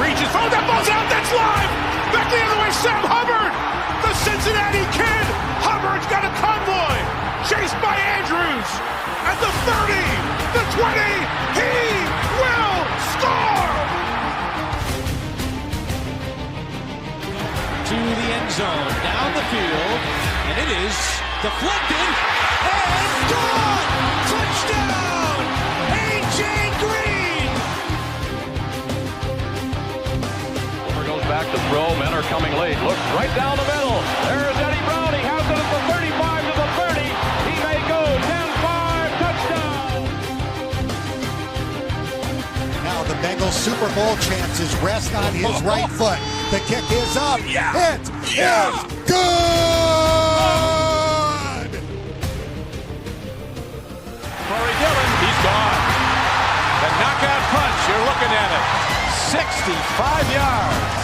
Reaches, throws that ball's out, that's live! Back the other way, Sam Hubbard! The Cincinnati Kid! Hubbard's got a convoy! Chased by Andrews! At the 30, the 20, he will score! To the end zone, down the field, and it is deflected, and gone! Touchdown! A.J. Green! Over goes back to throw, men are coming late, looks right down the middle, there's Eddie Brown, he has it at the 35 to the 30, he may go, 10-5, touchdown! Now the Bengals Super Bowl chances rest on his right foot. The kick is up. It is good! Corey Dillon, he's gone. The knockout punch, you're looking at it. 65 yards.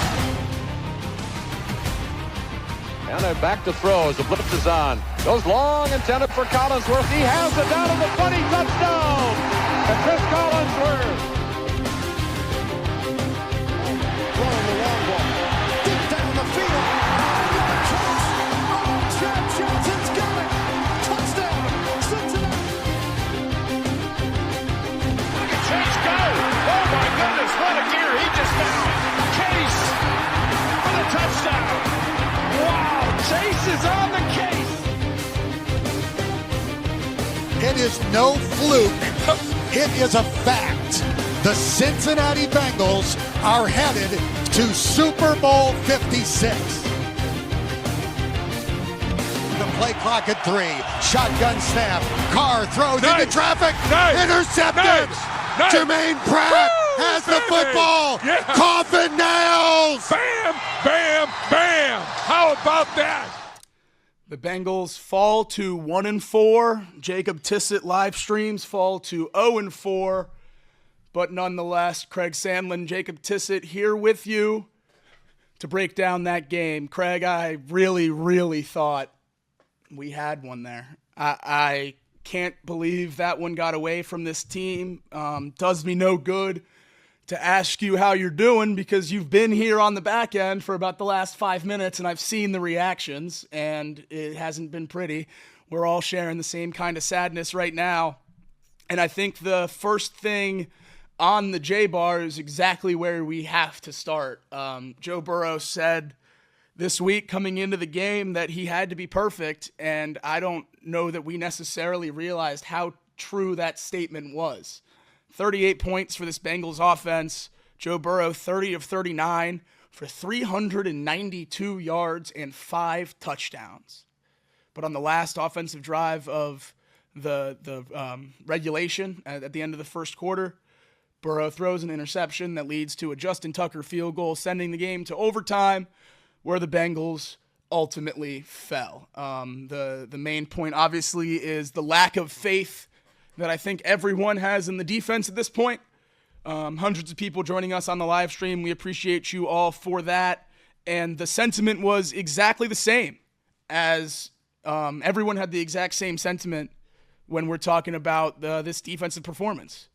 And they're back to throw as the blitz is on. Goes long, intended for Collinsworth. He has it down to the 20, touchdown! And Chris Collinsworth. Throwing the long ball. Deep down the field. Chad Johnson's got it. Touchdown, Cincinnati. Look at Chase go. Oh my goodness, what a gear he just found. Chase for the touchdown. Wow, Chase is on the case. It is no fluke. It is a fact. The Cincinnati Bengals are headed to Super Bowl 56. The play clock at 3. Shotgun snap. Carr throws into traffic. Intercepted. Jermaine Pratt has the football. Yeah. Coffin nails. Bam, bam, bam. How about that? The Bengals fall to 1-4. Jacob Tissett live streams fall to 0-4. But nonetheless, Craig Sandlin, Jacob Tissett here with you to break down that game. Craig, I really thought we had one there. I can't believe that one got away from this team. Does me no good to ask you how you're doing because you've been here on the back end for about the last 5 minutes and I've seen the reactions and it hasn't been pretty. We're all sharing the same kind of sadness right now. And I think the first thing on the J-Bar is exactly where we have to start. Joe Burrow said this week coming into the game that he had to be perfect, and I don't know that we necessarily realized how true that statement was. 38 points for this Bengals offense. Joe Burrow, 30 of 39 for 392 yards and 5 touchdowns. But on the last offensive drive of the regulation at the end of the first quarter, Burrow throws an interception that leads to a Justin Tucker field goal, sending the game to overtime, where the Bengals ultimately fell. The main point, obviously, is the lack of faith that I think everyone has in the defense at this point. Hundreds of people joining us on the live stream. We appreciate you all for that. And the sentiment was exactly the same as everyone had the exact same sentiment when we're talking about this defensive performance.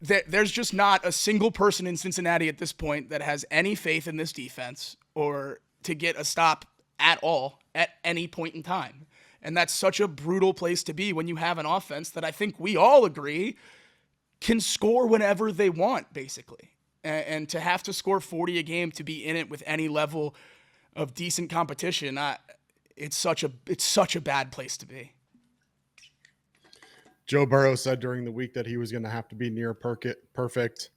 There's just not a single person in Cincinnati at this point that has any faith in this defense or to get a stop at all at any point in time. And that's such a brutal place to be when you have an offense that I think we all agree can score whenever they want, basically. And to have to score 40 a game to be in it with any level of decent competition, it's such a bad place to be. Joe Burrow said during the week that he was going to have to be near perfect.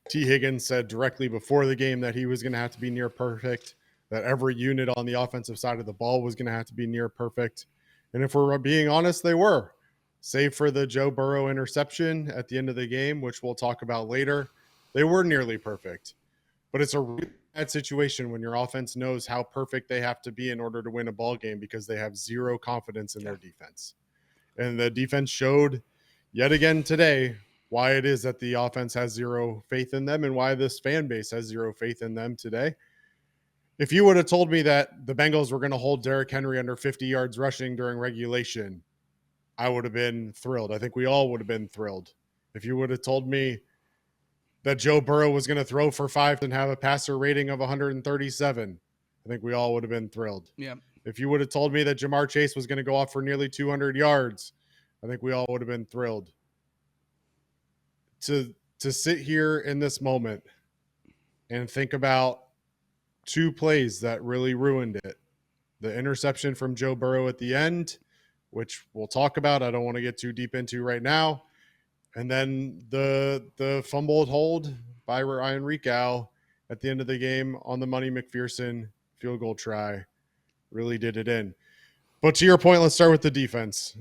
T. Higgins said directly before the game that he was going to have to be near perfect, that every unit on the offensive side of the ball was going to have to be near perfect. And if we're being honest, they were. Save for the Joe Burrow interception at the end of the game, which we'll talk about later, they were nearly perfect. But it's a really bad situation when your offense knows how perfect they have to be in order to win a ball game because they have zero confidence in their defense. And the defense showed yet again today why it is that the offense has zero faith in them and why this fan base has zero faith in them today. If you would have told me that the Bengals were going to hold Derrick Henry under 50 yards rushing during regulation, I would have been thrilled. I think we all would have been thrilled. If you would have told me that Joe Burrow was going to throw for 5 and have a passer rating of 137, I think we all would have been thrilled. Yeah. If you would have told me that Jamar Chase was going to go off for nearly 200 yards, I think we all would have been thrilled. To sit here in this moment and think about 2 plays that really ruined it. The interception from Joe Burrow at the end, which we'll talk about. I don't want to get too deep into right now. And then the fumbled hold by Ryan Rehkow at the end of the game on the Money McPherson field goal try really did it in. But to your point, let's start with the defense.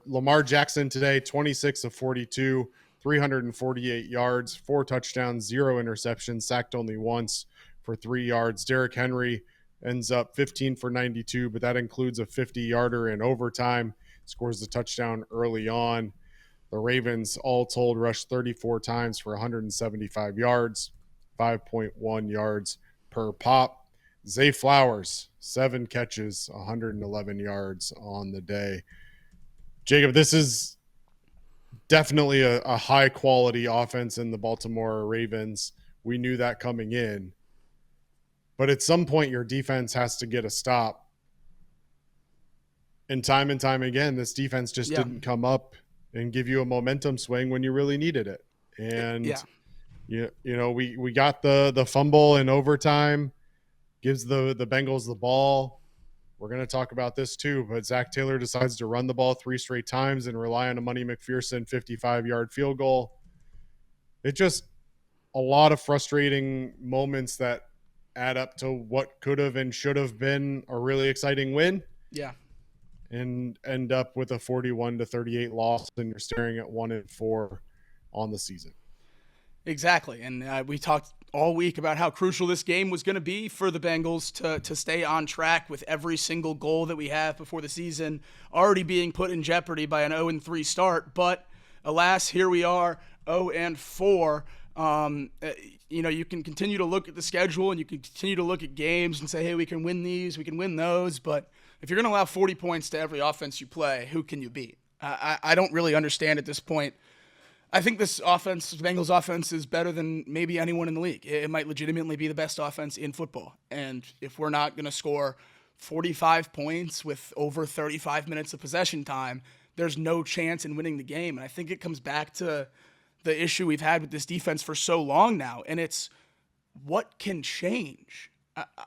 Lamar Jackson today, 26 of 42, 348 yards, 4 touchdowns, 0 interceptions, sacked only once for 3 yards. Derrick Henry ends up 15 for 92, but that includes a 50-yarder in overtime, scores the touchdown early on. The Ravens, all told, rushed 34 times for 175 yards, 5.1 yards per pop. Zay Flowers, 7 catches, 111 yards on the day. Jacob, this is definitely a high-quality offense in the Baltimore Ravens. We knew that coming in. But at some point, your defense has to get a stop. And time again, this defense just didn't come up and give you a momentum swing when you really needed it. And, you know, we got the fumble in overtime, gives the Bengals the ball. We're going to talk about this too, but Zach Taylor decides to run the ball 3 straight times and rely on a Money McPherson 55-yard field goal. It just a lot of frustrating moments that add up to what could have and should have been a really exciting win. Yeah. And end up with a 41-38 loss, and you're staring at 1-4 on the season. Exactly. And we talked all week about how crucial this game was going to be for the Bengals to stay on track with every single goal that we have before the season already being put in jeopardy by an 0-3 start. But alas, here we are, 0-4. You know, you can continue to look at the schedule and you can continue to look at games and say, hey, we can win these, we can win those. But if you're going to allow 40 points to every offense you play, who can you beat? I don't really understand at this point. I think this offense, the Bengals offense, is better than maybe anyone in the league. It might legitimately be the best offense in football. And if we're not going to score 45 points with over 35 minutes of possession time, there's no chance in winning the game. And I think it comes back to the issue we've had with this defense for so long now. And it's what can change?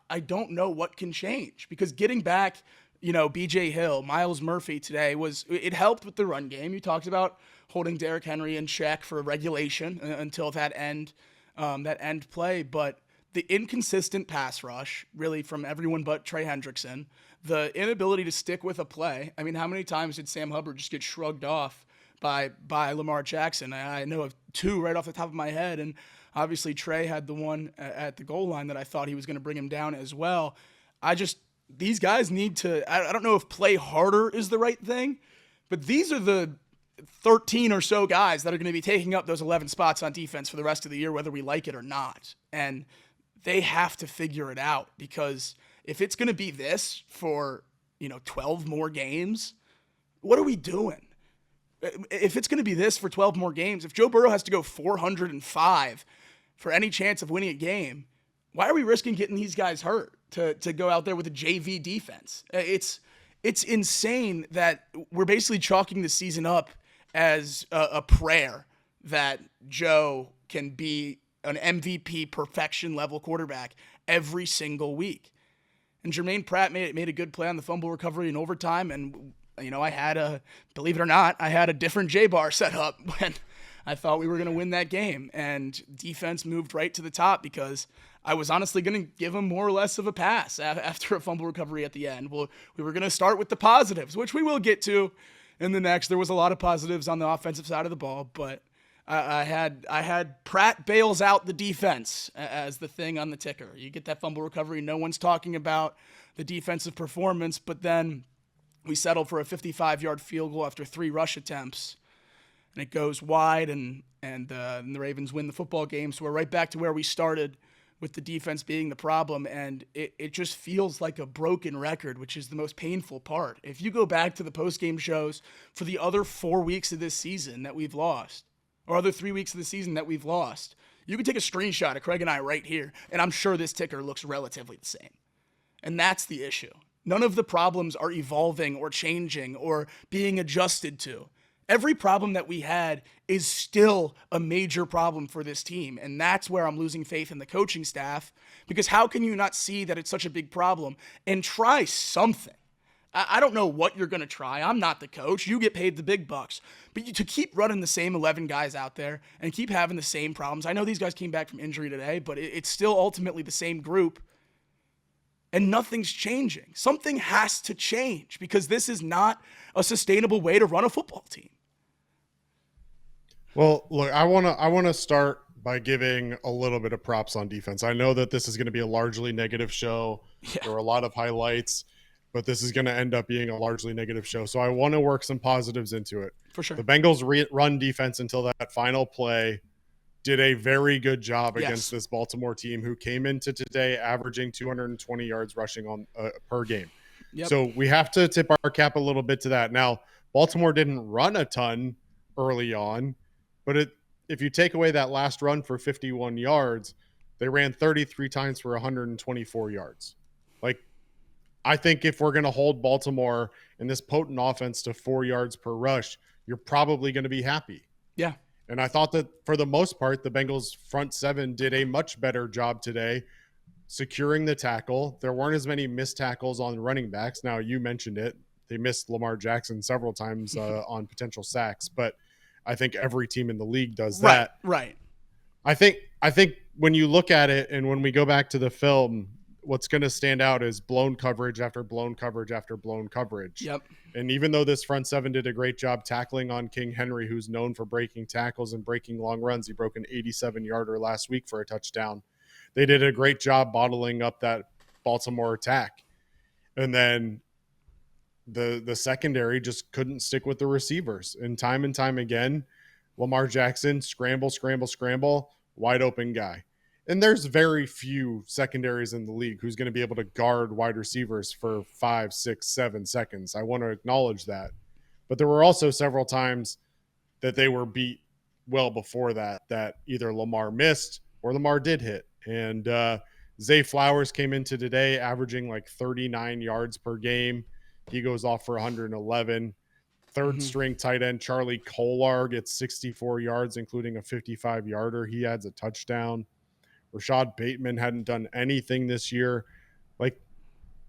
I don't know what can change, because getting back, you know, B.J. Hill, Miles Murphy today it helped with the run game. You talked about holding Derrick Henry in check for regulation until that end play. But the inconsistent pass rush, really from everyone but Trey Hendrickson, the inability to stick with a play. I mean, how many times did Sam Hubbard just get shrugged off by Lamar Jackson? I know of 2 right off the top of my head, and obviously Trey had the one at the goal line that I thought he was going to bring him down as well. These guys need to, I don't know if play harder is the right thing, but these are the 13 or so guys that are going to be taking up those 11 spots on defense for the rest of the year, whether we like it or not. And they have to figure it out, because if it's going to be this for, 12 more games, what are we doing? If it's going to be this for 12 more games, if Joe Burrow has to go 405 for any chance of winning a game, why are we risking getting these guys hurt to go out there with a JV defense? It's insane that we're basically chalking the season up as a prayer that Joe can be an MVP perfection level quarterback every single week. And Jermaine Pratt made a good play on the fumble recovery in overtime. And, believe it or not, I had a different J-bar set up when I thought we were going to win that game. And defense moved right to the top, because I was honestly going to give him more or less of a pass after a fumble recovery at the end. Well, we were going to start with the positives, which we will get to in the next. There was a lot of positives on the offensive side of the ball, but I had Pratt bails out the defense as the thing on the ticker. You get that fumble recovery, no one's talking about the defensive performance, but then we settled for a 55-yard field goal after 3 rush attempts, and it goes wide, and the Ravens win the football game. So we're right back to where we started, with the defense being the problem, and it just feels like a broken record, which is the most painful part. If you go back to the postgame shows for the other 4 weeks of this season that we've lost, or other 3 weeks of the season that we've lost, You can take a screenshot of Craig and I right here, and I'm sure this ticker looks relatively the same. And that's the issue. None of the problems are evolving or changing or being adjusted to. Every problem that we had is still a major problem for this team. And that's where I'm losing faith in the coaching staff, because how can you not see that it's such a big problem and try something? I don't know what you're going to try. I'm not the coach. You get paid the big bucks. But to keep running the same 11 guys out there and keep having the same problems. I know these guys came back from injury today, but it's still ultimately the same group. And nothing's changing. Something has to change, because this is not a sustainable way to run a football team. Well, look, I want to start by giving a little bit of props on defense. I know that this is going to be a largely negative show. Yeah. There were a lot of highlights, but this is going to end up being a largely negative show. So I want to work some positives into it. For sure. The Bengals run defense until that final play did a very good job against this Baltimore team, who came into today averaging 220 yards rushing on per game. Yep. So we have to tip our cap a little bit to that. Now, Baltimore didn't run a ton early on, but if you take away that last run for 51 yards, they ran 33 times for 124 yards. Like, I think if we're going to hold Baltimore and this potent offense to 4 yards per rush, you're probably going to be happy. Yeah. And I thought that for the most part, the Bengals front seven did a much better job today securing the tackle. There weren't as many missed tackles on running backs. Now, you mentioned it. They missed Lamar Jackson several times on potential sacks, but I think every team in the league does that. Right. I think when you look at it and when we go back to the film, what's going to stand out is blown coverage after blown coverage after blown coverage. Yep. And even though this front seven did a great job tackling on King Henry, who's known for breaking tackles and breaking long runs, he broke an 87-yarder last week for a touchdown. They did a great job bottling up that Baltimore attack. And then the secondary just couldn't stick with the receivers. And time again, Lamar Jackson, scramble, wide open guy. And there's very few secondaries in the league who's going to be able to guard wide receivers for 5, 6, 7 seconds. I want to acknowledge that. But there were also several times that they were beat well before that either Lamar missed or Lamar did hit. And Zay Flowers came into today averaging like 39 yards per game. He goes off for 111. Third string tight end Charlie Kolar gets 64 yards, including a 55-yarder. He adds a touchdown. Rashad Bateman hadn't done anything this year. Like,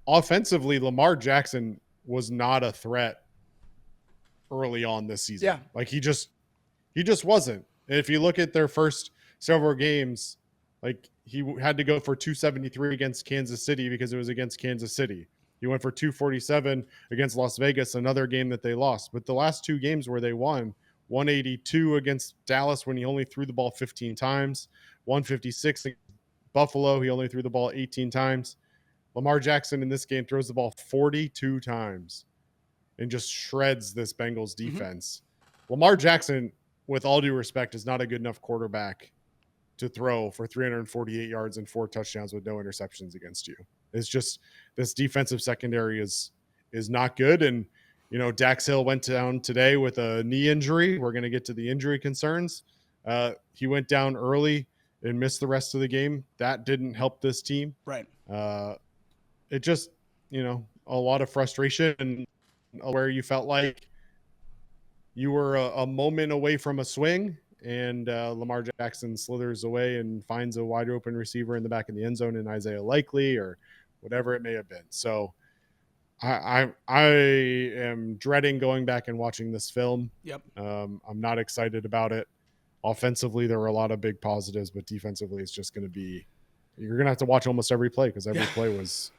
offensively, Lamar Jackson was not a threat early on this season. Yeah. Like, he just wasn't. And if you look at their first several games, like, he had to go for 273 against Kansas City because it was against Kansas City. He went for 247 against Las Vegas, another game that they lost. But the last two games where they won, 182 against Dallas when he only threw the ball 15 times, 156 against Buffalo, he only threw the ball 18 times. Lamar Jackson in this game throws the ball 42 times and just shreds this Bengals defense. Lamar Jackson, with all due respect, is not a good enough quarterback to throw for 348 yards and 4 touchdowns with no interceptions against you. It's just this defensive secondary is not good. And, you know, Dax Hill went down today with a knee injury. We're going to get to the injury concerns. He went down early and missed the rest of the game. That didn't help this team. Right. It just, you know, a lot of frustration where you felt like you were a moment away from a swing, and Lamar Jackson slithers away and finds a wide open receiver in the back of the end zone in Isaiah Likely or whatever it may have been. So I am dreading going back and watching this film. Yep. I'm not excited about it. Offensively, there were a lot of big positives, but defensively, it's just going to be, you're going to have to watch almost every play because every play was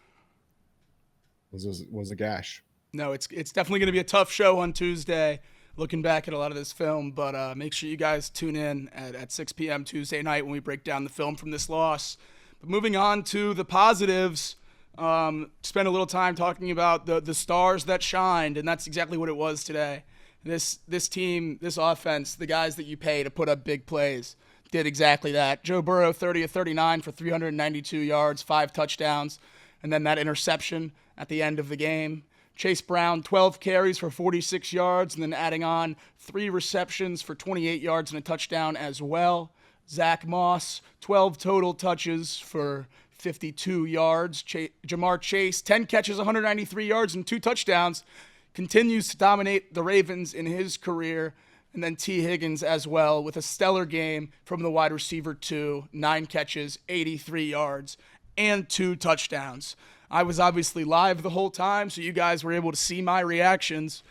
a gash. No, it's definitely going to be a tough show on Tuesday, looking back at a lot of this film, but make sure you guys tune in at 6 p.m. Tuesday night when we break down the film from this loss. But moving on to the positives, spend a little time talking about the stars that shined, and that's exactly what it was today. This team, this offense, the guys that you pay to put up big plays did exactly that. Joe Burrow, 30 of 39 for 392 yards, 5 touchdowns, and then that interception at the end of the game. Chase Brown, 12 carries for 46 yards, and then adding on 3 receptions for 28 yards and a touchdown as well. Zach Moss, 12 total touches for 52 yards. Jamar Chase, 10 catches, 193 yards, and 2 touchdowns. Continues to dominate the Ravens in his career. And then T. Higgins as well with a stellar game from the wide receiver 2, 9 catches, 83 yards, and 2 touchdowns. I was obviously live the whole time, so you guys were able to see my reactions.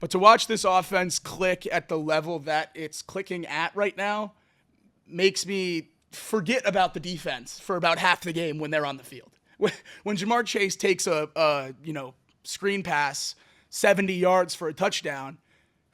But to watch this offense click at the level that it's clicking at right now makes me forget about the defense for about half the game when they're on the field. When Jamar Chase takes a screen pass 70 yards for a touchdown,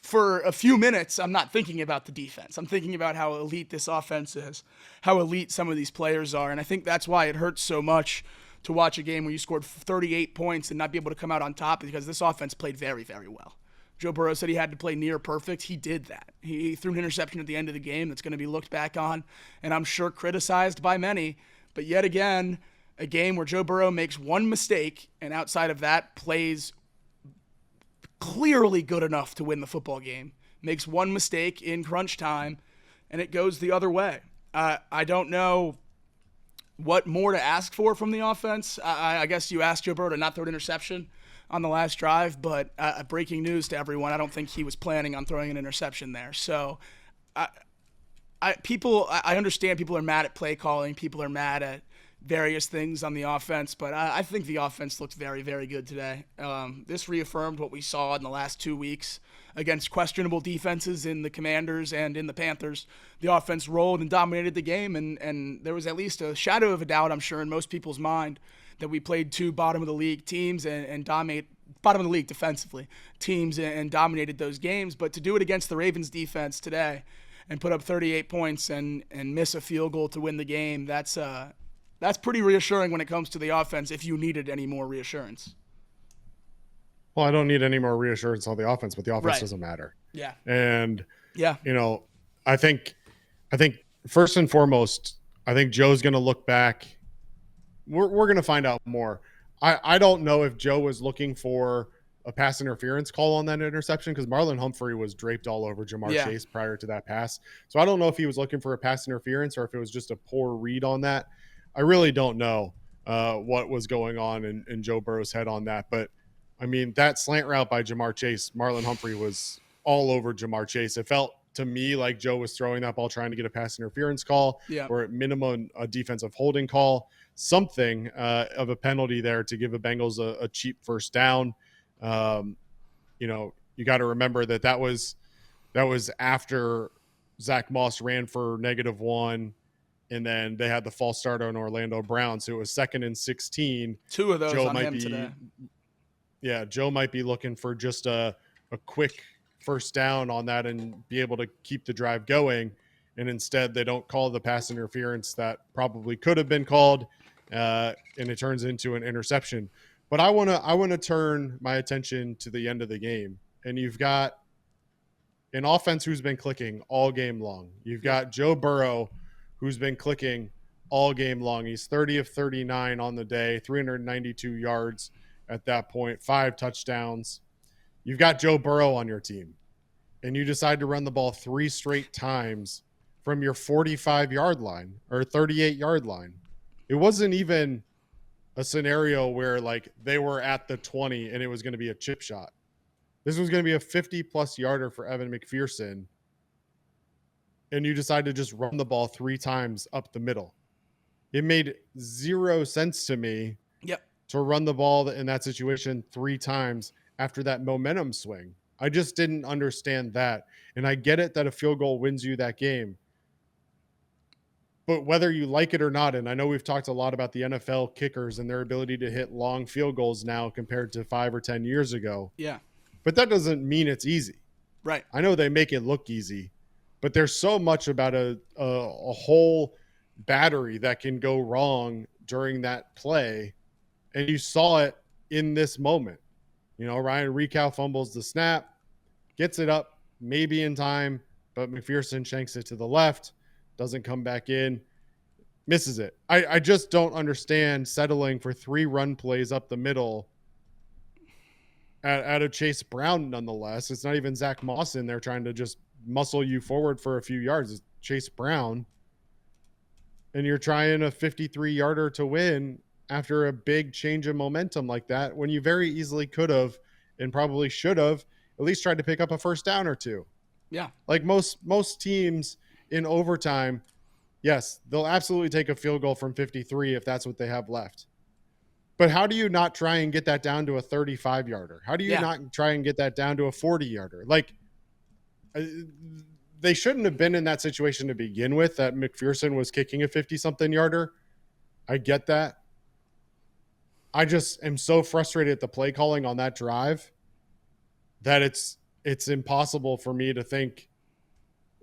for a few minutes, I'm not thinking about the defense. I'm thinking about how elite this offense is, how elite some of these players are. And I think that's why it hurts so much to watch a game where you scored 38 points and not be able to come out on top, because this offense played very, very well. Joe Burrow said he had to play near perfect. He did that. He threw an interception at the end of the game that's going to be looked back on, and I'm sure criticized by many. But yet again, a game where Joe Burrow makes one mistake, and outside of that, plays clearly good enough to win the football game. Makes one mistake in crunch time, and it goes the other way. I don't know what more to ask for from the offense. I guess you asked Joe Burrow to not throw an interception on the last drive, but breaking news to everyone, I don't think he was planning on throwing an interception there. So I understand people are mad at play calling, people are mad at various things on the offense, but I think the offense looked very, very good today. This reaffirmed what we saw in the last 2 weeks against questionable defenses in the Commanders and in the Panthers. The offense rolled and dominated the game, and there was at least a shadow of a doubt, I'm sure, in most people's mind that we played 2 bottom-of-the-league teams and dominate bottom-of-the-league defensively teams and dominated those games. But to do it against the Ravens defense today and put up 38 points and miss a field goal to win the game, that's pretty reassuring when it comes to the offense, if you needed any more reassurance. Well, I don't need any more reassurance on the offense, but the offense doesn't matter. Yeah. And, yeah, I think first and foremost, I think Joe's going to look back. We're going to find out more. I don't know if Joe was looking for a pass interference call on that interception, because Marlon Humphrey was draped all over Jamar Chase prior to that pass. So I don't know if he was looking for a pass interference or if it was just a poor read on that. I really don't know what was going on in Joe Burrow's head on that. But, I mean, that slant route by Jamar Chase, Marlon Humphrey was all over Jamar Chase. It felt to me like Joe was throwing that ball trying to get a pass interference call, or at minimum a defensive holding call, something of a penalty there to give the Bengals a cheap first down. You got to remember that was after Zach Moss ran for -1. And then they had the false start on Orlando Brown. So it was 2nd and 16. 2 of those on him today. Yeah, Joe might be looking for just a quick first down on that and be able to keep the drive going. And instead, they don't call the pass interference that probably could have been called, and it turns into an interception. But I want to turn my attention to the end of the game. And you've got an offense who's been clicking all game long. You've got Joe Burrow, who's been clicking all game long. He's 30 of 39 on the day, 392 yards at that point, 5 touchdowns. You've got Joe Burrow on your team, and you decide to run the ball 3 straight times from your 45-yard line or 38-yard line. It wasn't even a scenario where, like, they were at the 20 and it was going to be a chip shot. This was going to be a 50-plus yarder for Evan McPherson, and you decide to just run the ball 3 times up the middle. It made 0 sense to me to run the ball in that situation 3 times after that momentum swing. I just didn't understand that. And I get it that a field goal wins you that game. But whether you like it or not, and I know we've talked a lot about the NFL kickers and their ability to hit long field goals now compared to 5 or 10 years ago. Yeah. But that doesn't mean it's easy. Right. I know they make it look easy, but there's so much about a whole battery that can go wrong during that play. And you saw it in this moment. Ryan Rehkow fumbles the snap, gets it up maybe in time, but McPherson shanks it to the left, doesn't come back in, misses it. I just don't understand settling for 3 run plays up the middle at a Chase Brown nonetheless. It's not even Zach Moss in there trying to just muscle you forward for a few yards. It's Chase Brown. and you're trying a 53-yarder to win after a big change of momentum like that, when you very easily could have and probably should have at least tried to pick up a first down or two. Yeah. Like most teams in overtime, yes, they'll absolutely take a field goal from 53 if that's what they have left. But how do you not try and get that down to a 35-yarder? How do you not try and get that down to a 40-yarder? Like, they shouldn't have been in that situation to begin with, that McPherson was kicking a 50-something yarder. I get that. I just am so frustrated at the play calling on that drive that it's impossible for me to think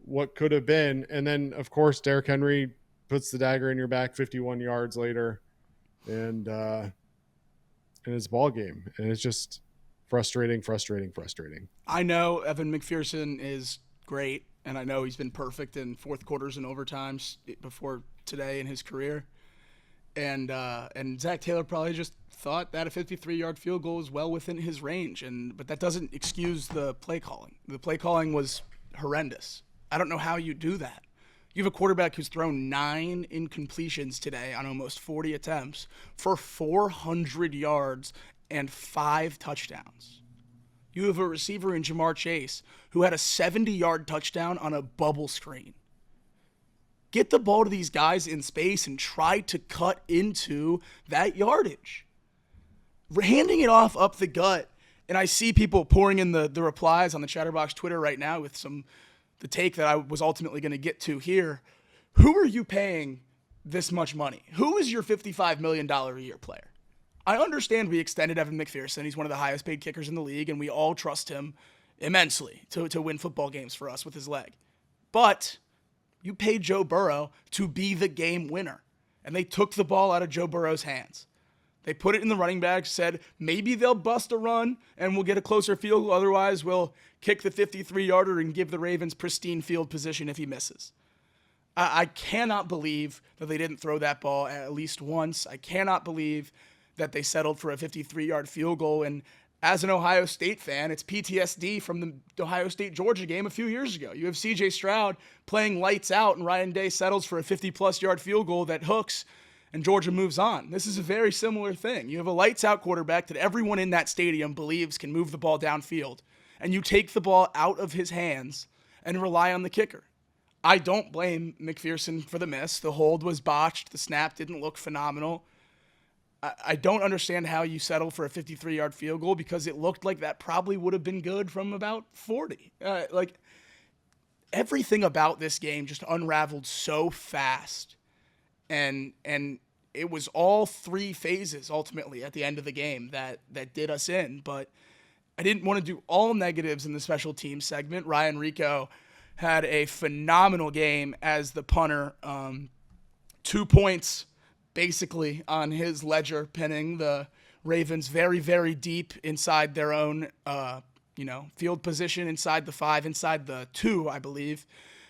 what could have been. And then, of course, Derrick Henry puts the dagger in your back 51 yards later, and it's ball game. And it's just frustrating. I know Evan McPherson is great, and I know he's been perfect in fourth quarters and overtimes before today in his career. And Zach Taylor probably just thought that a 53-yard field goal was well within his range, but that doesn't excuse the play calling. The play calling was horrendous. I don't know how you do that. You have a quarterback who's thrown 9 incompletions today on almost 40 attempts for 400 yards and 5 touchdowns. You have a receiver in Jamar Chase who had a 70-yard touchdown on a bubble screen. Get the ball to these guys in space and try to cut into that yardage. Handing it off up the gut, and I see people pouring in the replies on the Chatterbox Twitter right now with the take that I was ultimately going to get to here. Who are you paying this much money? Who is your $55 million a year player? I understand we extended Evan McPherson. He's one of the highest paid kickers in the league, and we all trust him immensely to win football games for us with his leg. But you paid Joe Burrow to be the game winner, and they took the ball out of Joe Burrow's hands. They put it in the running back, said maybe they'll bust a run and we'll get a closer field goal. Otherwise, we'll kick the 53-yarder and give the Ravens pristine field position if he misses. I cannot believe that they didn't throw that ball at least once. I cannot believe that they settled for a 53-yard field goal. And as an Ohio State fan, it's PTSD from the Ohio State-Georgia game a few years ago. You have C.J. Stroud playing lights out, and Ryan Day settles for a 50-plus yard field goal that hooks, and Georgia moves on. This is a very similar thing. You have a lights-out quarterback that everyone in that stadium believes can move the ball downfield, and you take the ball out of his hands and rely on the kicker. I don't blame McPherson for the miss. The hold was botched. The snap didn't look phenomenal. I don't understand how you settle for a 53-yard field goal, because it looked like that probably would have been good from about 40. Everything about this game just unraveled so fast. And it was all 3 phases ultimately at the end of the game that did us in. But I didn't want to do all negatives in the special team segment. Ryan Rehkow had a phenomenal game as the punter. 2 points basically on his ledger, pinning the Ravens very, very deep inside their own field position, inside the 5, inside the 2, I believe.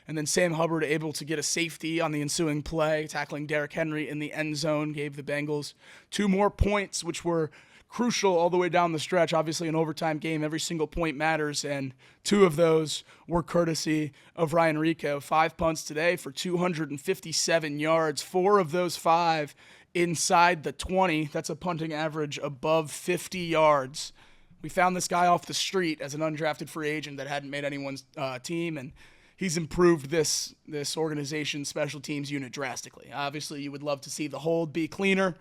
And then Sam Hubbard able to get a safety on the ensuing play, tackling Derrick Henry in the end zone, gave the Bengals 2 more points, which were crucial all the way down the stretch. Obviously, an overtime game, every single point matters, and 2 of those were courtesy of Ryan Rehkow. 5 punts today for 257 yards, 4 of those 5 inside the 20. That's a punting average above 50 yards. We found this guy off the street as an undrafted free agent that hadn't made anyone's team, and he's improved this organization's special teams unit drastically. Obviously, you would love to see the hold be cleaner.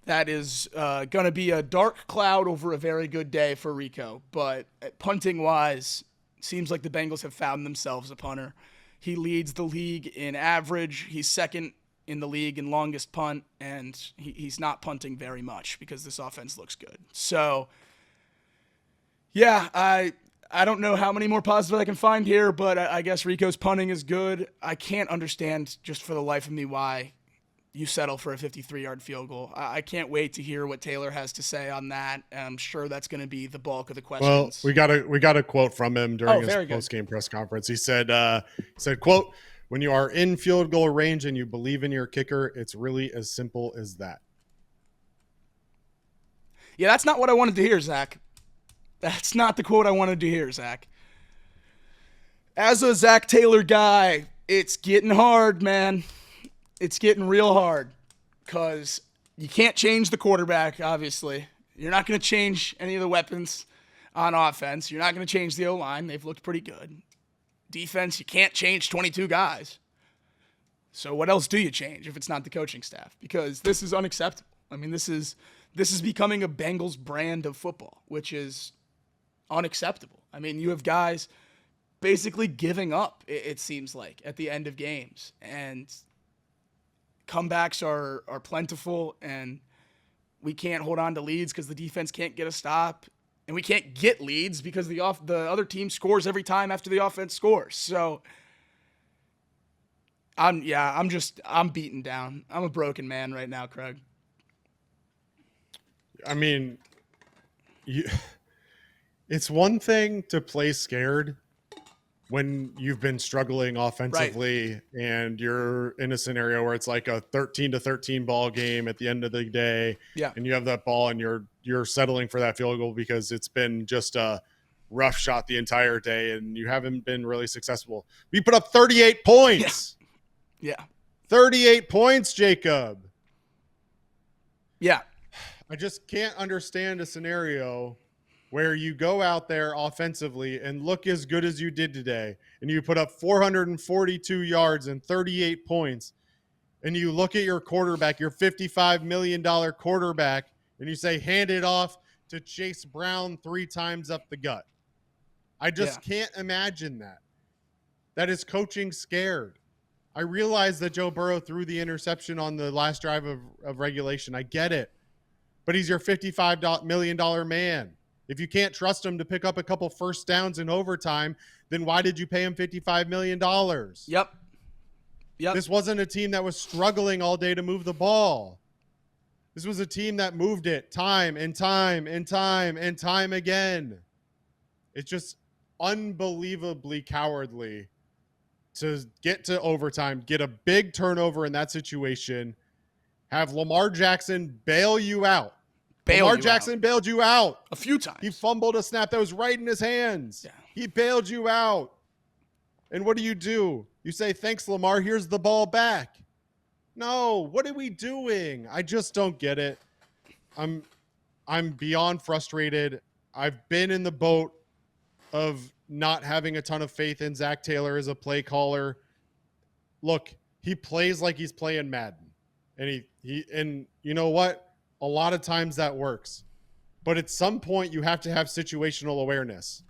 That is going to be a dark cloud over a very good day for Rehkow. But punting-wise, seems like the Bengals have found themselves a punter. He leads the league in average. He's second in the league in longest punt, and he's not punting very much because this offense looks good. So, yeah, I don't know how many more positives I can find here, but I guess Rehkow's punting is good. I can't understand just for the life of me why you settle for a 53-yard field goal. I can't wait to hear what Taylor has to say on that. I'm sure that's going to be the bulk of the questions. Well, we got a quote from him during his post-game press conference. He said, quote, "When you are in field goal range and you believe in your kicker, it's really as simple as that." Yeah, that's not what I wanted to hear, Zach. That's not the quote I wanted to hear, Zach. As a Zach Taylor guy, it's getting hard, man. it's getting real hard because you can't change the quarterback, obviously. You're not going to change any of the weapons on offense. You're not going to change the O-line. They've looked pretty good. Defense, you can't change 22 guys. So what else do you change if it's not the coaching staff? Because this is unacceptable. I mean, this is becoming a Bengals brand of football, which is unacceptable. I mean, you have guys basically giving up, it seems like, at the end of games. And comebacks are plentiful, and we can't hold on to leads because the defense can't get a stop. And we can't get leads because the other team scores every time after the offense scores. So I'm beaten down. I'm a broken man right now, Craig. I mean, it's one thing to play scared when you've been struggling offensively, and you're in a scenario where it's like a 13-13 ball game at the end of the day, and you have that ball and you're settling for that field goal because it's been just a rough shot the entire day and you haven't been really successful. We put up 38 points. Yeah. 38 points, Jacob. Yeah. I just can't understand a scenario where you go out there offensively and look as good as you did today, and you put up 442 yards and 38 points, and you look at your quarterback, your $55 million quarterback, and you say, hand it off to Chase Brown 3 times up the gut. I just can't imagine that. That is coaching scared. I realize that Joe Burrow threw the interception on the last drive of regulation. I get it. But he's your $55 million man. If you can't trust him to pick up a couple first downs in overtime, then why did you pay him $55 million? Yep. This wasn't a team that was struggling all day to move the ball. This was a team that moved it time and time and time and time again. It's just unbelievably cowardly to get to overtime, get a big turnover in that situation, have Lamar Jackson bail you out. Lamar Jackson bailed you out a few times. He fumbled a snap that was right in his hands. Yeah. He bailed you out. And what do? You say, thanks, Lamar. Here's the ball back. No, what are we doing? I just don't get it. I'm beyond frustrated. I've been in the boat of not having a ton of faith in Zach Taylor as a play caller. Look, he plays like he's playing Madden. And and you know what? A lot of times that works. But at some point you have to have situational awareness.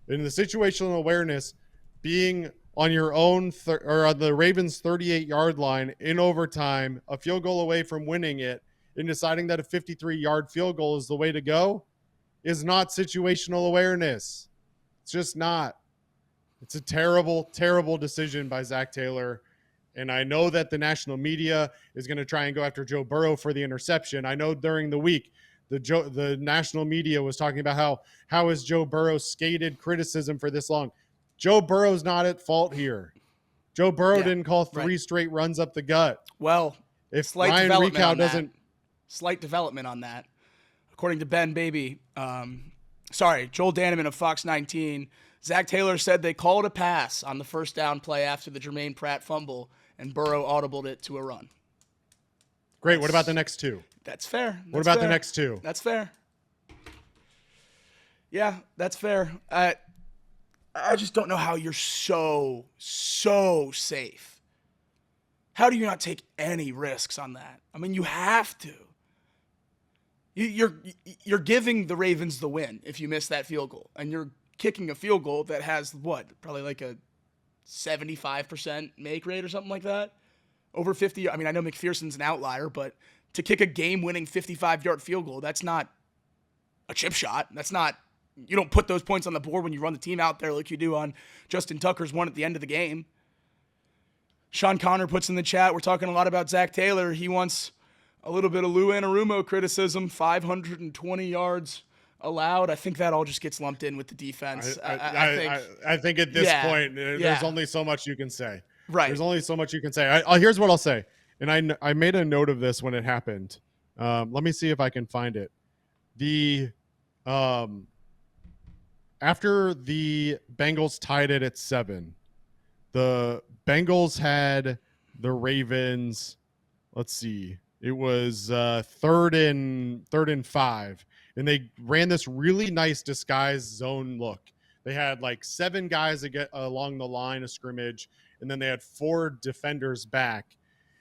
And the situational awareness being on your own or on the Ravens 38-yard line in overtime, a field goal away from winning it, and deciding that a 53-yard field goal is the way to go is not situational awareness. It's just not. It's a terrible, terrible decision by Zach Taylor. And I know that the national media is going to try and go after Joe Burrow for the interception. I know during the week, the national media was talking about how is Joe Burrow skated criticism for this long. Joe Burrow's not at fault here. Joe Burrow didn't call 3 straight runs up the gut. Well, if Ryan Rehkow doesn't... Slight development on that. According to Ben Baby, Joel Danneman of Fox 19, Zach Taylor said they called a pass on the first down play after the Jermaine Pratt fumble, and Burrow audibled it to a run. Great. What about the next 2? That's fair. What about the next 2? That's fair. Yeah, that's fair. I just don't know how you're so safe. How do you not take any risks on that? I mean, you have to. You're giving the Ravens the win if you miss that field goal, and you're kicking a field goal that has probably like a 75% make rate or something like that. Over 50. I mean, I know McPherson's an outlier, but to kick a game-winning 55-yard field goal, that's not a chip shot. That's not, you don't put those points on the board when you run the team out there like you do on Justin Tucker's one at the end of the game. Sean Connor puts in the chat, we're talking a lot about Zach Taylor. He wants a little bit of Lou Anarumo criticism, 520 yards allowed. I think that all just gets lumped in with the defense. I think at this point, there's only so much you can say. Right. There's only so much you can say. Here's what I'll say. And I made a note of this when it happened. Let me see if I can find it. After the Bengals tied it at 7, the Bengals had the Ravens, let's see, it was third and 5, and they ran this really nice disguised zone look. They had like 7 guys along the line of scrimmage, and then they had 4 defenders back,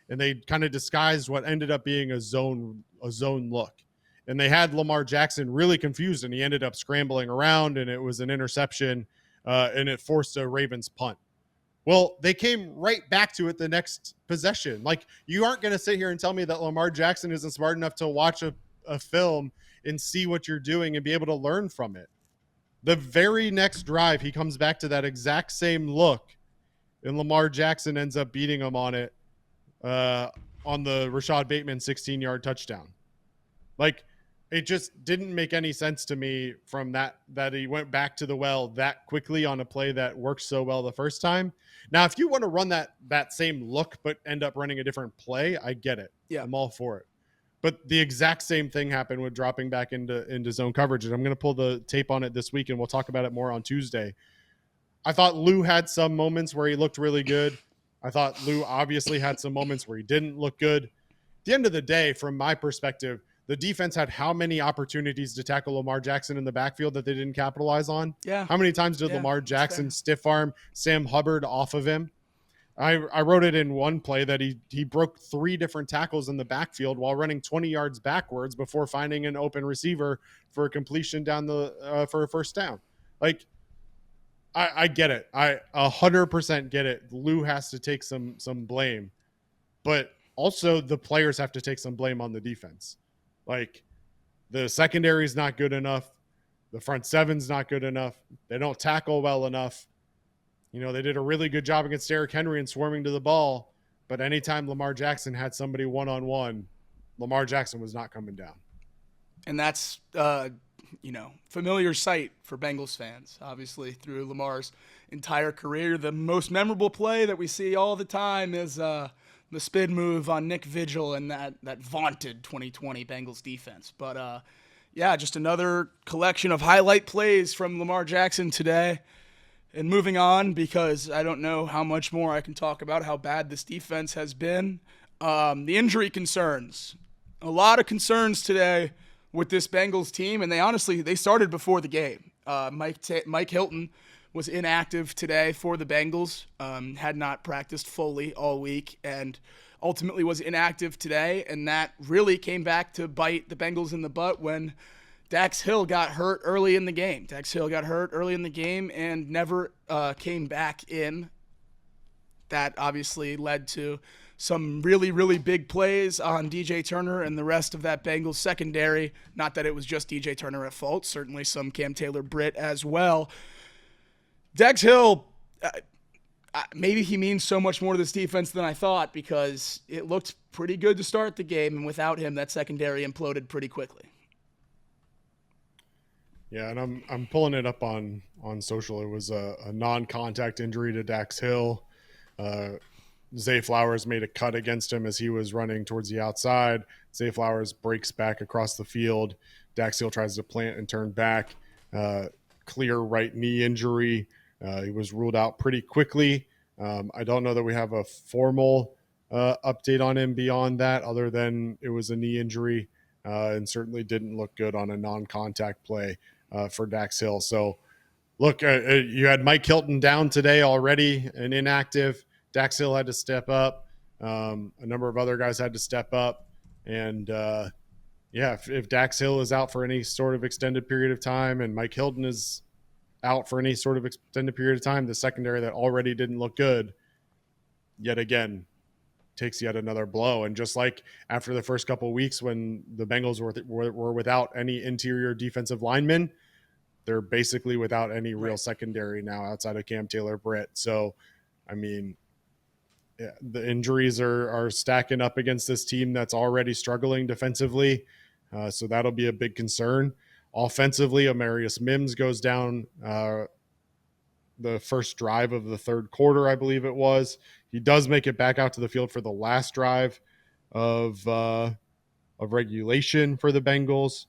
and they kind of disguised what ended up being a zone look. And they had Lamar Jackson really confused, and he ended up scrambling around, and it was an interception, and it forced a Ravens punt. Well, they came right back to it the next possession. Like, you aren't going to sit here and tell me that Lamar Jackson isn't smart enough to watch a film and see what you're doing and be able to learn from it. The very next drive, he comes back to that exact same look, and Lamar Jackson ends up beating him on it on the Rashad Bateman 16-yard touchdown. Like, it just didn't make any sense to me from that he went back to the well that quickly on a play that worked so well the first time. Now, if you want to run that same look but end up running a different play, I get it. Yeah. I'm all for it. But the exact same thing happened with dropping back into zone coverage. And I'm going to pull the tape on it this week, and we'll talk about it more on Tuesday. I thought Lou had some moments where he looked really good. I thought Lou obviously had some moments where he didn't look good. At the end of the day, from my perspective, the defense had how many opportunities to tackle Lamar Jackson in the backfield that they didn't capitalize on? Yeah. How many times did Lamar Jackson stiff arm Sam Hubbard off of him? I wrote it in one play that he broke 3 different tackles in the backfield while running 20 yards backwards before finding an open receiver for a completion down for a first down. Like, I get it. I 100% get it. Lou has to take some blame, but also the players have to take some blame on the defense. Like, the secondary is not good enough. The front seven's not good enough. They don't tackle well enough. You know, they did a really good job against Derrick Henry and swarming to the ball, but anytime Lamar Jackson had somebody one-on-one, Lamar Jackson was not coming down. And that's, familiar sight for Bengals fans, obviously, through Lamar's entire career. The most memorable play that we see all the time is the spin move on Nick Vigil and that vaunted 2020 Bengals defense. But, just another collection of highlight plays from Lamar Jackson today. And moving on, because I don't know how much more I can talk about how bad this defense has been. The injury concerns. A lot of concerns today with this Bengals team, and they started before the game. Mike Hilton was inactive today for the Bengals, had not practiced fully all week, and ultimately was inactive today, and that really came back to bite the Bengals in the butt when Dax Hill got hurt early in the game. And never came back in. That obviously led to some really, really big plays on DJ Turner and the rest of that Bengals secondary. Not that it was just DJ Turner at fault. Certainly some Cam Taylor-Britt as well. Dax Hill, maybe he means so much more to this defense than I thought, because it looked pretty good to start the game, and without him, that secondary imploded pretty quickly. Yeah, and I'm pulling it up on social. It was a non-contact injury to Dax Hill. Zay Flowers made a cut against him as he was running towards the outside. Zay Flowers breaks back across the field. Dax Hill tries to plant and turn back. Clear right knee injury. He was ruled out pretty quickly. I don't know that we have a formal update on him beyond that, other than it was a knee injury, and certainly didn't look good on a non-contact play for Dax Hill. So, look, you had Mike Hilton down today already and inactive. Dax Hill had to step up. A number of other guys had to step up. And, if Dax Hill is out for any sort of extended period of time and Mike Hilton is out for any sort of extended period of time, the secondary that already didn't look good, yet again, takes yet another blow. And just like after the first couple of weeks when the Bengals were without any interior defensive linemen, they're basically without any real secondary now outside of Cam Taylor-Britt. So, I mean, the injuries are stacking up against this team that's already struggling defensively. So that'll be a big concern. Offensively, Amarius Mims goes down the first drive of the third quarter, I believe it was. He does make it back out to the field for the last drive of regulation for the Bengals.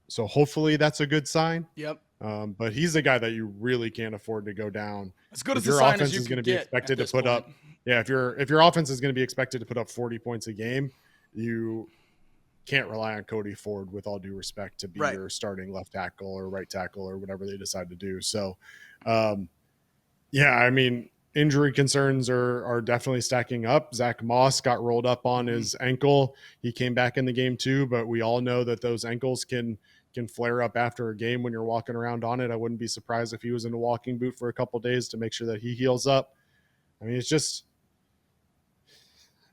So hopefully that's a good sign. Yep. But he's the guy that you really can't afford to go down. As good If as the your sign offense as you is can going to be get expected to at this put point. up, if your offense is going to be expected to put up 40 points a game, you can't rely on Cody Ford, with all due respect, to be your starting left tackle or right tackle or whatever they decide to do. So, I mean, injury concerns are definitely stacking up. Zach Moss got rolled up on his ankle. He came back in the game too, but we all know that those ankles can flare up after a game when you're walking around on it. I wouldn't be surprised if he was in a walking boot for a couple of days to make sure that he heals up. I mean, it's just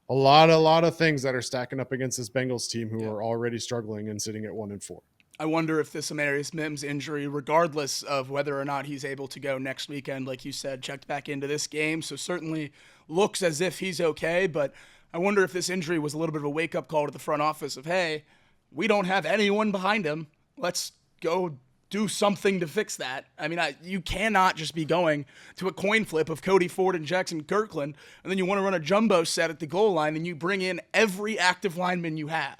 a lot of things that are stacking up against this Bengals team who are already struggling and sitting at 1-4. I wonder if this Amarius Mims injury, regardless of whether or not he's able to go next weekend, like you said, checked back into this game, so certainly looks as if he's okay, but I wonder if this injury was a little bit of a wake-up call to the front office of, hey, we don't have anyone behind him. Let's go do something to fix that. I mean, you cannot just be going to a coin flip of Cody Ford and Jackson Kirkland, and then you want to run a jumbo set at the goal line, and you bring in every active lineman you have.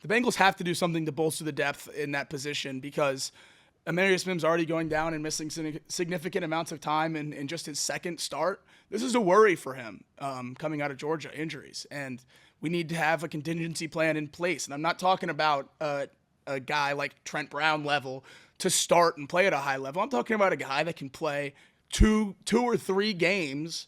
The Bengals have to do something to bolster the depth in that position, because Amarius Mims already going down and missing significant amounts of time in just his second start. This is a worry for him coming out of Georgia, injuries. And we need to have a contingency plan in place. And I'm not talking about a guy like Trent Brown level to start and play at a high level. I'm talking about a guy that can play two or three games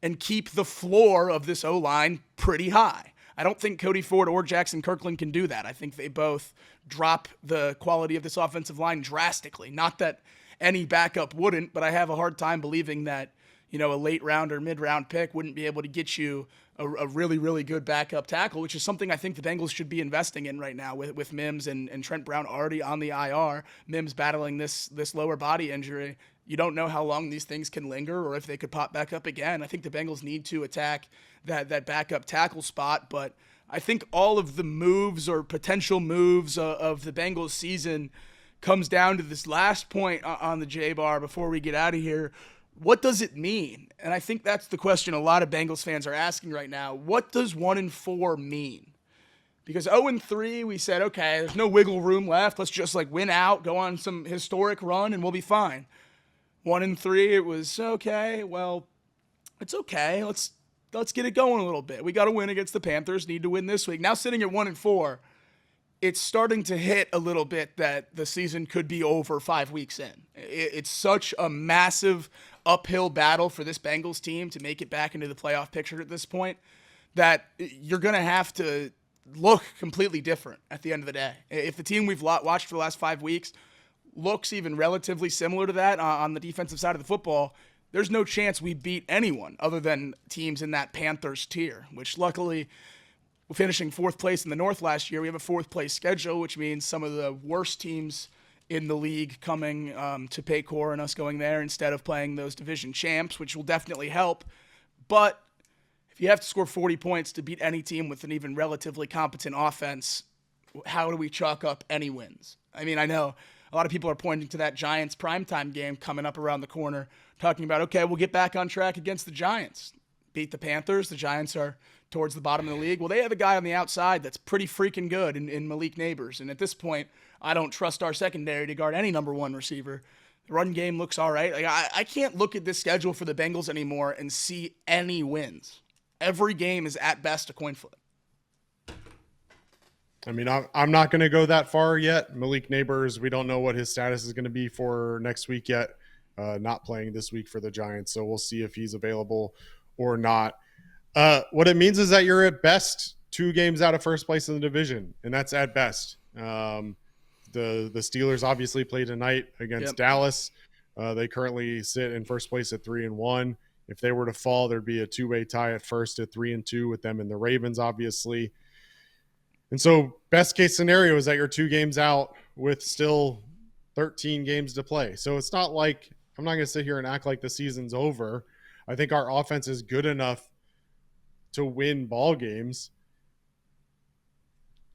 and keep the floor of this O-line pretty high. I don't think Cody Ford or Jackson Kirkland can do that. I think they both drop the quality of this offensive line drastically. Not that any backup wouldn't, but I have a hard time believing that, a late round or mid-round pick wouldn't be able to get you a really, really good backup tackle, which is something I think the Bengals should be investing in right now with Mims and Trent Brown already on the IR. Mims battling this lower body injury. You don't know how long these things can linger or if they could pop back up again. I think the Bengals need to attack that backup tackle spot, but I think all of the moves or potential moves of the Bengals season comes down to this last point on the J-Bar before we get out of here. What does it mean? And I think that's the question a lot of Bengals fans are asking right now. What does 1-4 mean? Because 0-3, we said, okay, there's no wiggle room left. Let's just win out, go on some historic run, and we'll be fine. 1-3, it was okay. Well, it's okay. Let's get it going a little bit. We got to win against the Panthers. Need to win this week. Now sitting at 1-4, it's starting to hit a little bit that the season could be over 5 weeks in. It's such a massive uphill battle for this Bengals team to make it back into the playoff picture at this point that you're going to have to look completely different at the end of the day. If the team we've watched for the last 5 weeks looks even relatively similar to that on the defensive side of the football, there's no chance we beat anyone other than teams in that Panthers tier, which luckily, finishing fourth place in the North last year, we have a fourth place schedule, which means some of the worst teams in the league coming to Paycor and us going there instead of playing those division champs, which will definitely help. But if you have to score 40 points to beat any team with an even relatively competent offense, how do we chalk up any wins? I mean, I know a lot of people are pointing to that Giants primetime game coming up around the corner, talking about, okay, we'll get back on track against the Giants. Beat the Panthers. The Giants are towards the bottom of the league. Well, they have a guy on the outside that's pretty freaking good in Malik Neighbors. And at this point, I don't trust our secondary to guard any number one receiver. The run game looks all right. I can't look at this schedule for the Bengals anymore and see any wins. Every game is at best a coin flip. I mean, I'm not going to go that far yet. Malik Neighbors, we don't know what his status is going to be for next week yet. Not playing this week for the Giants, so we'll see if he's available or not. What it means is that you're at best 2 games out of first place in the division, and that's at best. The Steelers obviously play tonight against Dallas. They currently sit in first place at 3-1. If they were to fall, there'd be a 2-way tie at first at 3-2 with them and the Ravens, obviously. And so best case scenario is that you're 2 games out with still 13 games to play. So it's not like I'm not going to sit here and act like the season's over. I think our offense is good enough to win ball games.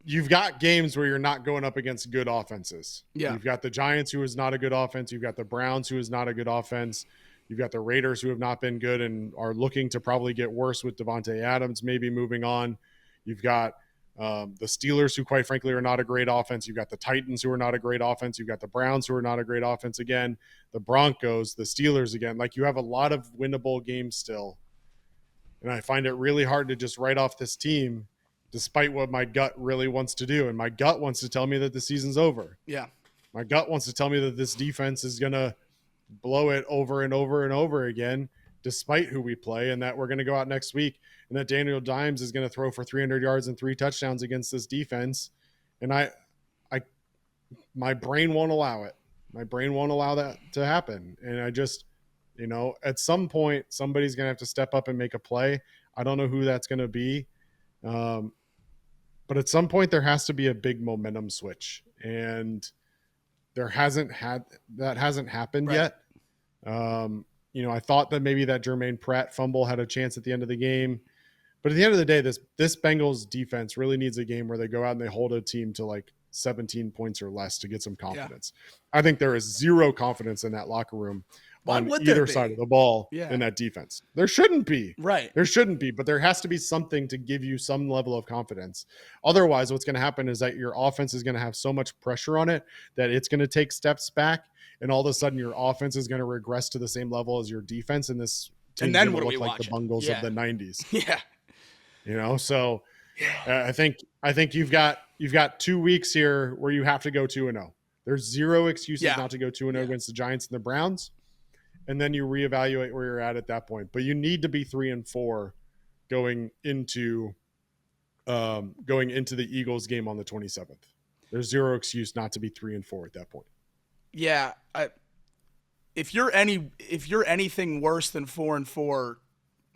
You've got games where you're not going up against good offenses. Yeah. You've got the Giants, who is not a good offense. You've got the Browns, who is not a good offense. You've got the Raiders, who have not been good and are looking to probably get worse with Devontae Adams maybe moving on. You've got The Steelers, who quite frankly are not a great offense. You've got the Titans, who are not a great offense. You've got the Browns, who are not a great offense again. The Broncos, the Steelers again. Like, you have a lot of winnable games still. And I find it really hard to just write off this team despite what my gut really wants to do. And my gut wants to tell me that the season's over. Yeah. My gut wants to tell me that this defense is going to blow it over and over and over again, despite who we play, and that we're going to go out next week and that Daniel Dimes is going to throw for 300 yards and 3 touchdowns against this defense. And my brain won't allow it. My brain won't allow that to happen. And I just, at some point, somebody's going to have to step up and make a play. I don't know who that's going to be. But at some point there has to be a big momentum switch, and that hasn't happened yet. I thought that maybe that Jermaine Pratt fumble had a chance at the end of the game, but at the end of the day, this Bengals defense really needs a game where they go out and they hold a team to like 17 points or less to get some confidence. Yeah. I think there is zero confidence in that locker room on either side of the ball in that defense. There shouldn't be. Right. There shouldn't be, but there has to be something to give you some level of confidence. Otherwise, what's going to happen is that your offense is going to have so much pressure on it that it's going to take steps back, and all of a sudden your offense is going to regress to the same level as your defense, and this team's going to look like the Bengals of the 90s. Yeah. So I think you've got 2 weeks here where you have to go 2-0. There's zero excuses not to go 2-0 against the Giants and the Browns. And then you reevaluate where you're at that point. But you need to be 3-4 going into the Eagles game on the 27th. There's zero excuse not to be 3-4 at that point. Yeah, if you're anything worse than 4-4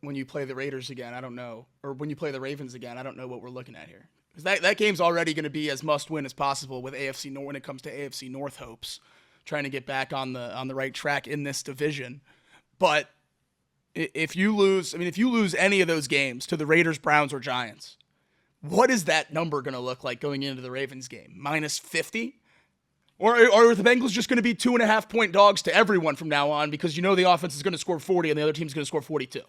when you play the Raiders again, I don't know, or when you play the Ravens again, I don't know what we're looking at here. Because that game's already going to be as must win as possible with AFC North when it comes to AFC North hopes, trying to get back on the right track in this division. But if you lose any of those games to the Raiders, Browns, or Giants, what is that number going to look like going into the Ravens game? -50? Or are the Bengals just going to be 2.5-point dogs to everyone from now on because the offense is going to score 40 and the other team's going to score 42?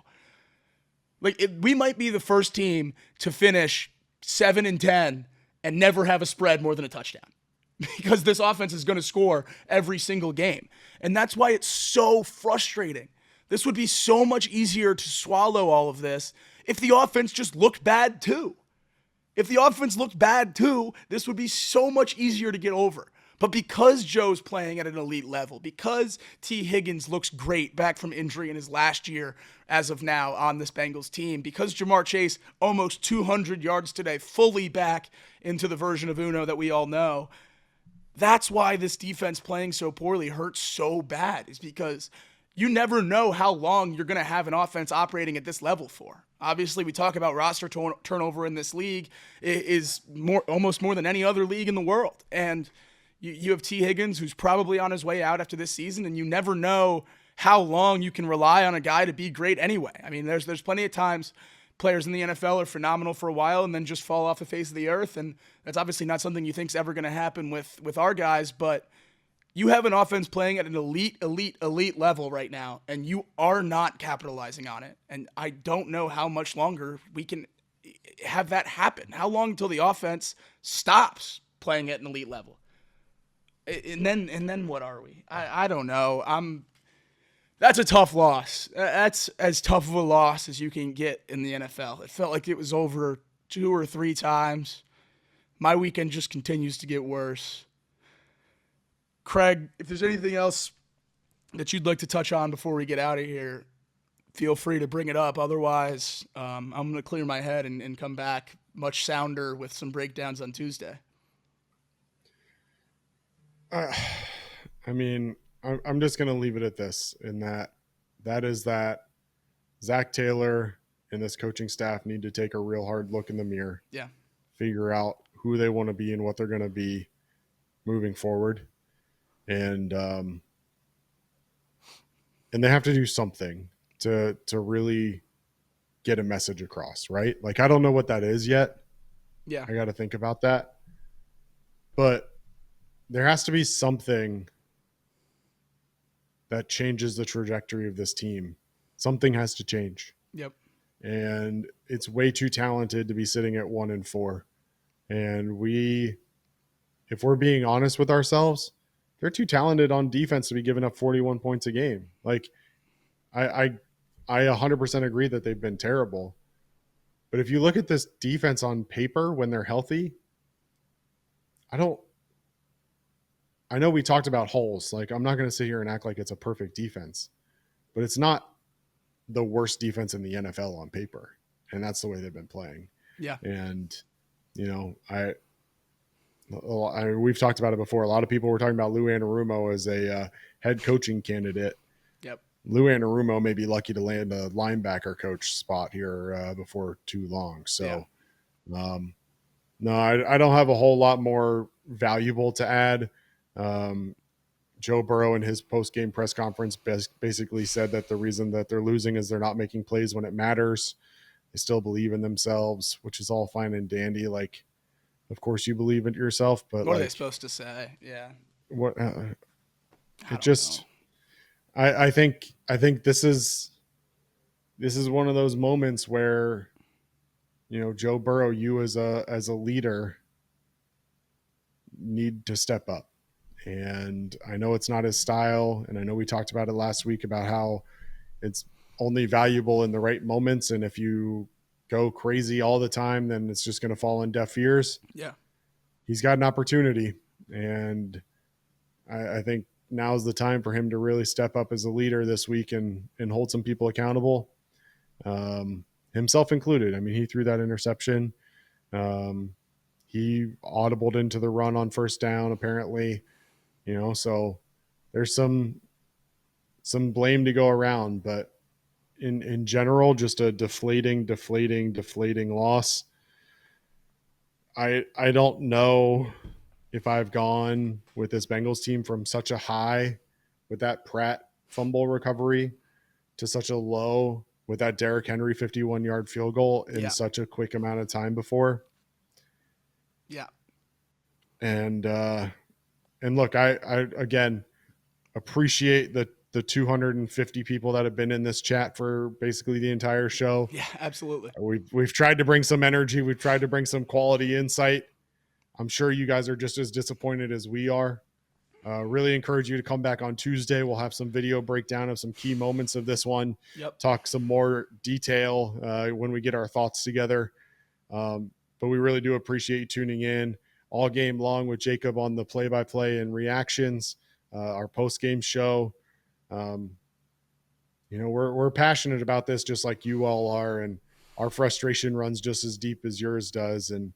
We might be the first team to finish 7-10 and never have a spread more than a touchdown, because this offense is going to score every single game. And that's why it's so frustrating. This would be so much easier to swallow all of this if the offense just looked bad too. If the offense looked bad too, this would be so much easier to get over. But because Joe's playing at an elite level, because T. Higgins looks great back from injury in his last year as of now on this Bengals team, because Jamar Chase almost 200 yards today, fully back into the version of Uno that we all know, that's why this defense playing so poorly hurts so bad, is because you never know how long you're going to have an offense operating at this level for. Obviously, we talk about roster turnover in this league is almost more than any other league in the world. And you have T. Higgins, who's probably on his way out after this season, and you never know how long you can rely on a guy to be great anyway. I mean, there's plenty of times players in the NFL are phenomenal for a while and then just fall off the face of the earth, and that's obviously not something you think is ever going to happen with our guys, but you have an offense playing at an elite level right now, and you are not capitalizing on it, and I don't know how much longer we can have that happen. How long until the offense stops playing at an elite level? And then what are we? I don't know. That's a tough loss. That's as tough of a loss as you can get in the NFL. It felt like it was over 2 or 3 times. My weekend just continues to get worse. Craig, if there's anything else that you'd like to touch on before we get out of here, feel free to bring it up. Otherwise, I'm going to clear my head and come back much sounder with some breakdowns on Tuesday. I mean, I'm just going to leave it at this, in that is that Zach Taylor and this coaching staff need to take a real hard look in the mirror. Yeah. Figure out who they want to be and what they're going to be moving forward. And they have to do something to really get a message across, right? Like, I don't know what that is yet. Yeah. I got to think about that. But there has to be something that changes the trajectory of this team. Something has to change. Yep. And it's way too talented to be sitting at 1-4. And if we're being honest with ourselves, they're too talented on defense to be giving up 41 points a game. Like, I 100% agree that they've been terrible. But if you look at this defense on paper when they're healthy, I know we talked about holes. Like, I'm not going to sit here and act like it's a perfect defense, but it's not the worst defense in the NFL on paper. And that's the way they've been playing. Yeah. And, we've talked about it before. A lot of people were talking about Lou Anarumo as a head coaching candidate. Yep. Lou Anarumo may be lucky to land a linebacker coach spot here before too long. So, no, I don't have a whole lot more valuable to add. Joe Burrow in his post-game press conference basically said that the reason that they're losing is they're not making plays when it matters. They still believe in themselves, which is all fine and dandy. Like, of course you believe in yourself, but what are they supposed to say? Yeah. What? I think this is one of those moments where, Joe Burrow, you as a leader need to step up. And I know it's not his style. And I know we talked about it last week about how it's only valuable in the right moments. And if you go crazy all the time, then it's just going to fall on deaf ears. Yeah. He's got an opportunity. And I think now's the time for him to really step up as a leader this week and hold some people accountable, himself included. I mean, he threw that interception. He audibled into the run on first down, apparently, so there's some blame to go around, but in general, just a deflating loss. I don't know if I've gone with this Bengals team from such a high with that Pratt fumble recovery to such a low with that Derrick Henry 51-yard field goal in such a quick amount of time before. Yeah. And look, I again appreciate the 250 people that have been in this chat for basically the entire show. Yeah, absolutely. We've tried to bring some energy. We've tried to bring some quality insight. I'm sure you guys are just as disappointed as we are. Really encourage you to come back on Tuesday. We'll have some video breakdown of some key moments of this one. Yep. Talk some more detail when we get our thoughts together. But we really do appreciate you tuning in all game long with Jacob on the play-by-play and reactions, our post-game show. We're passionate about this just like you all are, and our frustration runs just as deep as yours does. And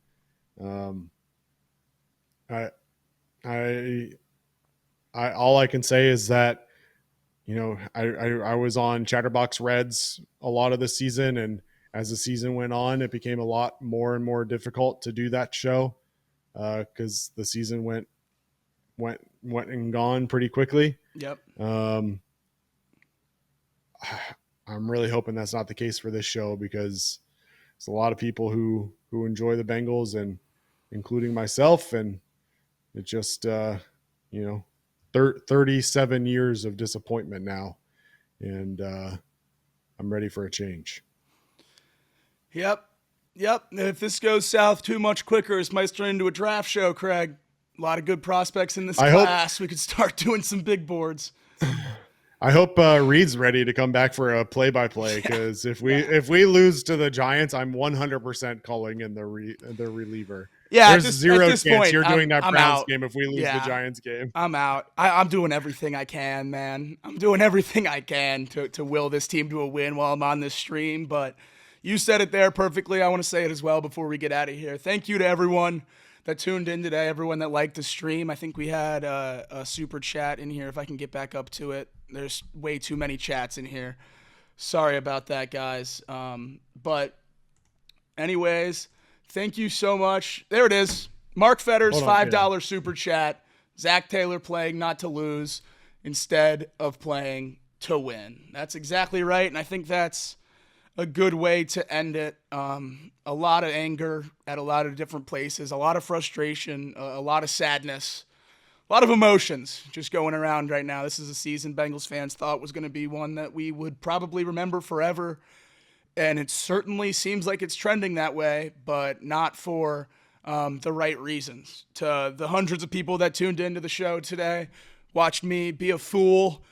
I all I can say is that, I was on Chatterbox Reds a lot of the season, and as the season went on, it became a lot more and more difficult to do that show because the season went and gone pretty quickly. Yep. I'm really hoping that's not the case for this show, because there's a lot of people who enjoy the Bengals, and including myself, and it just 37 years of disappointment now, and I'm ready for a change. Yep. If this goes south too much quicker, this might turn into a draft show, Craig. A lot of good prospects in this class. We could start doing some big boards. I hope Reed's ready to come back for a play-by-play, because if we lose to the Giants, I'm 100% calling in the reliever. Yeah, there's zero chance point, you're doing that Browns out. game if we lose the Giants game. I'm out. I'm doing everything I can, man. I'm doing everything I can to will this team to a win while I'm on this stream. But you said it there perfectly. I want to say it as well before we get out of here. Thank you to everyone that tuned in today, everyone that liked the stream. I think we had a super chat in here, if I can get back up to it. There's way too many chats in here. Sorry about that, guys. But anyways, thank you so much. There it is. Mark Fetter's $5 super chat. Zach Taylor playing not to lose instead of playing to win. That's exactly right, and I think that's a good way to end it. A lot of anger at a lot of different places, a lot of frustration, a lot of sadness, a lot of emotions just going around right now. This is a season Bengals fans thought was going to be one that we would probably remember forever, and it certainly seems like it's trending that way, but not for the right reasons. To the hundreds of people that tuned into the show today, watched me be a fool,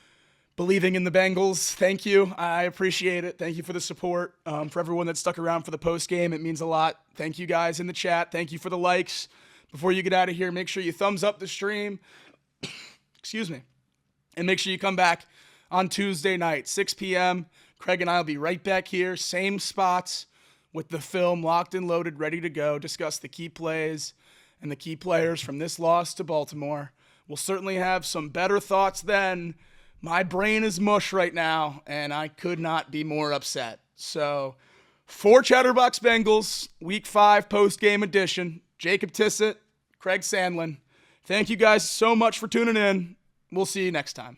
believing in the Bengals. Thank you. I appreciate it. Thank you for the support. For everyone that stuck around for the post game, it means a lot. Thank you guys in the chat. Thank you for the likes. Before you get out of here, make sure you thumbs up the stream. Excuse me. And make sure you come back on Tuesday night, 6 p.m. Craig and I will be right back here, same spots, with the film locked and loaded, ready to go, discuss the key plays and the key players from this loss to Baltimore. We'll certainly have some better thoughts then. My brain is mush right now, and I could not be more upset. So, for Chatterbox Bengals, Week 5 post-game edition, Jacob Tissett, Craig Sandlin, thank you guys so much for tuning in. We'll see you next time.